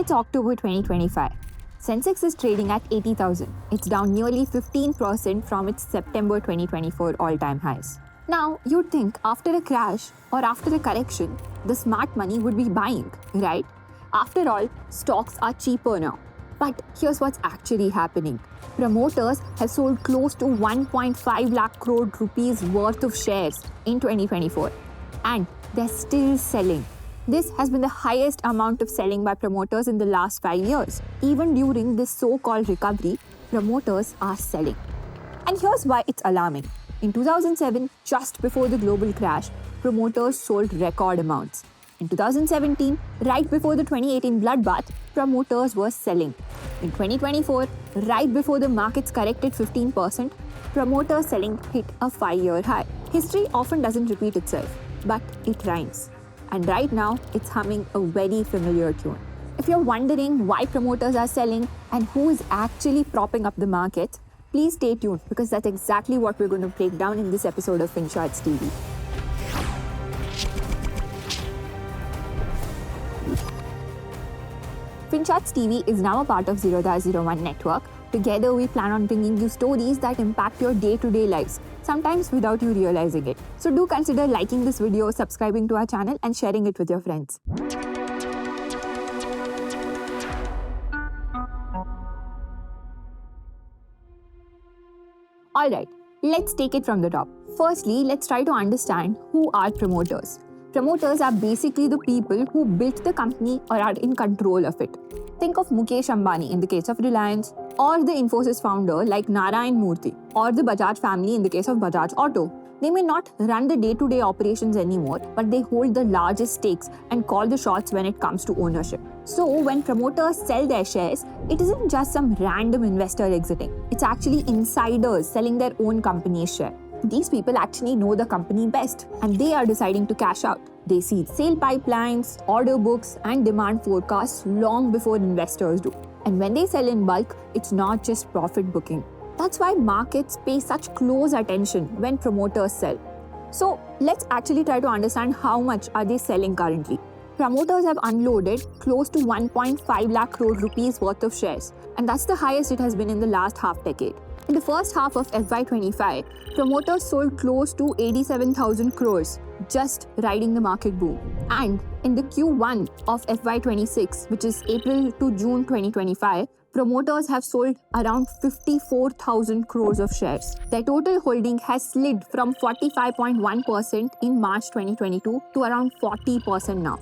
It's October 2025. Sensex is trading at 80,000. It's down nearly 15% from its September 2024 all-time highs. Now, you'd think after a crash or after a correction, the smart money would be buying, right? After all, stocks are cheaper now. But here's what's actually happening. Promoters have sold close to 1.5 lakh crore rupees worth of shares in 2024. And they're still selling. This has been the highest amount of selling by promoters in the last 5 years. Even during this so-called recovery, promoters are selling. And here's why it's alarming. In 2007, just before the global crash, promoters sold record amounts. In 2017, right before the 2018 bloodbath, promoters were selling. In 2024, right before the markets corrected 15%, promoter selling hit a 5-year high. History often doesn't repeat itself, but it rhymes. And right now, it's humming a very familiar tune. If you're wondering why promoters are selling and who is actually propping up the market, please stay tuned because that's exactly what we're going to break down in this episode of FinCharts TV. FinCharts TV is now a part of Zerodha01 network. Together, we plan on bringing you stories that impact your day-to-day lives, sometimes without you realizing it. So do consider liking this video, subscribing to our channel, and sharing it with your friends. Alright, let's take it from the top. Firstly, let's try to understand who are promoters. Promoters are basically the people who built the company or are in control of it. Think of Mukesh Ambani in the case of Reliance, or the Infosys founder like Narayan Murthy, or the Bajaj family in the case of Bajaj Auto. They may not run the day-to-day operations anymore, but they hold the largest stakes and call the shots when it comes to ownership. So when promoters sell their shares, it isn't just some random investor exiting. It's actually insiders selling their own company's share. These people actually know the company best, and they are deciding to cash out. They see sale pipelines, order books, and demand forecasts long before investors do. And when they sell in bulk, it's not just profit booking. That's why markets pay such close attention when promoters sell. So let's actually try to understand how much are they selling currently. Promoters have unloaded close to 1.5 lakh crore rupees worth of shares, and that's the highest it has been in the last half decade. In the first half of FY25, promoters sold close to 87,000 crores, just riding the market boom. And in the Q1 of FY26, which is April to June 2025, promoters have sold around 54,000 crores of shares. Their total holding has slid from 45.1% in March 2022 to around 40% now.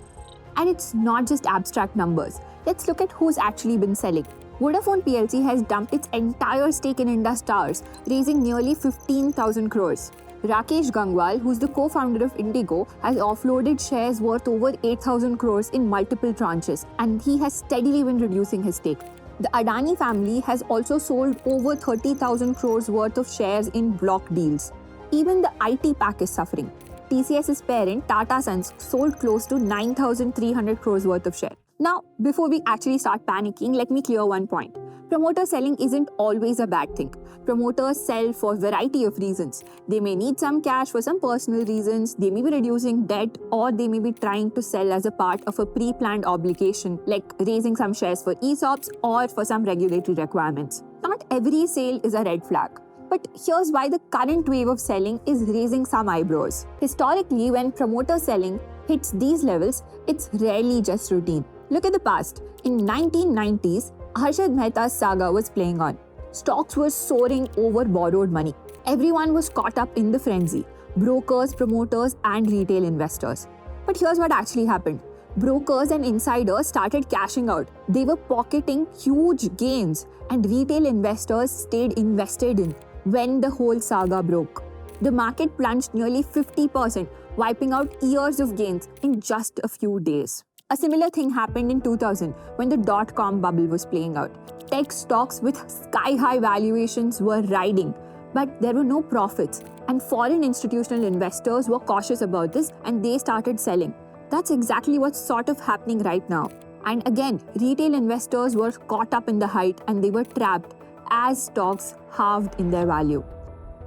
And it's not just abstract numbers. Let's look at who's actually been selling. Vodafone PLC has dumped its entire stake in Indus Towers, raising nearly 15,000 crores. Rakesh Gangwal, who's the co-founder of Indigo, has offloaded shares worth over 8,000 crores in multiple tranches, and he has steadily been reducing his stake. The Adani family has also sold over 30,000 crores worth of shares in block deals. Even the IT pack is suffering. TCS's parent, Tata Sons, sold close to 9,300 crores worth of shares. Now, before we actually start panicking, let me clear one point. Promoter selling isn't always a bad thing. Promoters sell for a variety of reasons. They may need some cash for some personal reasons, they may be reducing debt, or they may be trying to sell as a part of a pre-planned obligation, like raising some shares for ESOPs or for some regulatory requirements. Not every sale is a red flag. But here's why the current wave of selling is raising some eyebrows. Historically, when promoter selling hits these levels, it's rarely just routine. Look at the past. In 1990s, Harshad Mehta's saga was playing on. Stocks were soaring over borrowed money. Everyone was caught up in the frenzy. Brokers, promoters, and retail investors. But here's what actually happened. Brokers and insiders started cashing out. They were pocketing huge gains, and retail investors stayed invested in when the whole saga broke. The market plunged nearly 50%, wiping out years of gains in just a few days. A similar thing happened in 2000 when the dot-com bubble was playing out. Tech stocks with sky-high valuations were riding, but there were no profits, and foreign institutional investors were cautious about this and they started selling. That's exactly what's sort of happening right now. And again, retail investors were caught up in the height and they were trapped as stocks halved in their value.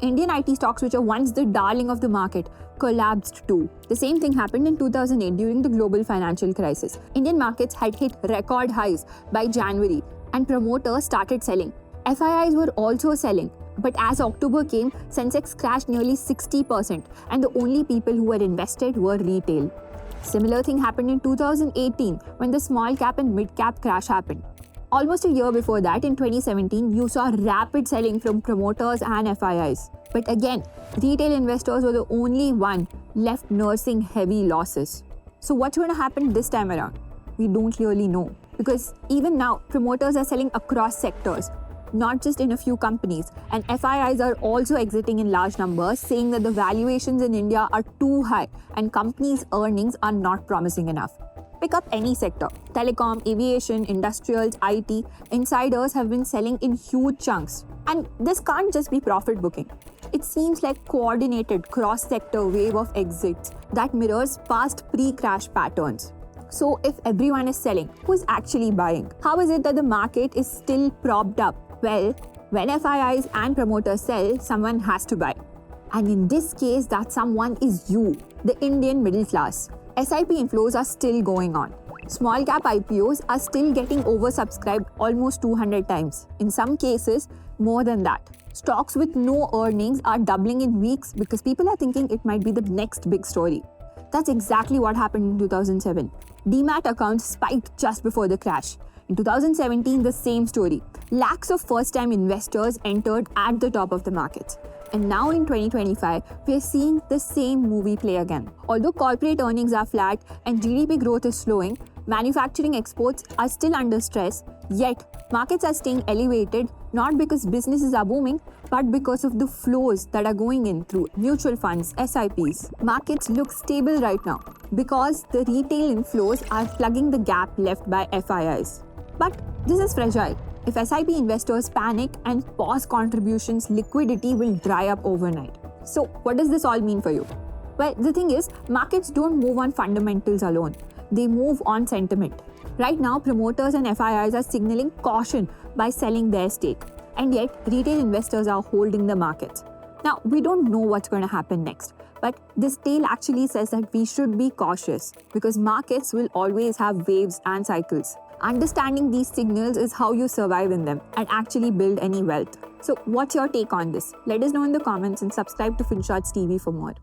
Indian IT stocks, which are once the darling of the market, collapsed too. The same thing happened in 2008 during the global financial crisis. Indian markets had hit record highs by January and promoters started selling. FIIs were also selling. But as October came, Sensex crashed nearly 60% and the only people who were invested were retail. Similar thing happened in 2018 when the small cap and mid cap crash happened. Almost a year before that, in 2017, you saw rapid selling from promoters and FIIs. But again, retail investors were the only one left nursing heavy losses. So what's going to happen this time around? We don't really know. Because even now, promoters are selling across sectors, not just in a few companies. And FIIs are also exiting in large numbers, saying that the valuations in India are too high and companies' earnings are not promising enough. Pick up any sector, telecom, aviation, industrials, IT, insiders have been selling in huge chunks. And this can't just be profit booking. It seems like coordinated cross-sector wave of exits that mirrors past pre-crash patterns. So if everyone is selling, who's actually buying? How is it that the market is still propped up? Well, when FIIs and promoters sell, someone has to buy. And in this case, that someone is you, the Indian middle class. SIP inflows are still going on. Small cap IPOs are still getting oversubscribed almost 200 times. In some cases, more than that. Stocks with no earnings are doubling in weeks because people are thinking it might be the next big story. That's exactly what happened in 2007. Demat accounts spiked just before the crash. In 2017, the same story. Lakhs of first-time investors entered at the top of the markets. And now in 2025, we are seeing the same movie play again. Although corporate earnings are flat and GDP growth is slowing, manufacturing exports are still under stress, yet markets are staying elevated not because businesses are booming, but because of the flows that are going in through mutual funds, SIPs. Markets look stable right now because the retail inflows are plugging the gap left by FIIs. But this is fragile. If SIP investors panic and pause contributions, liquidity will dry up overnight. So, what does this all mean for you? Well, the thing is, markets don't move on fundamentals alone. They move on sentiment. Right now, promoters and FIIs are signaling caution by selling their stake. And yet, retail investors are holding the markets. Now, we don't know what's going to happen next. But this tale actually says that we should be cautious because markets will always have waves and cycles. Understanding these signals is how you survive in them and actually build any wealth. So what's your take on this? Let us know in the comments and subscribe to FinShots TV for more.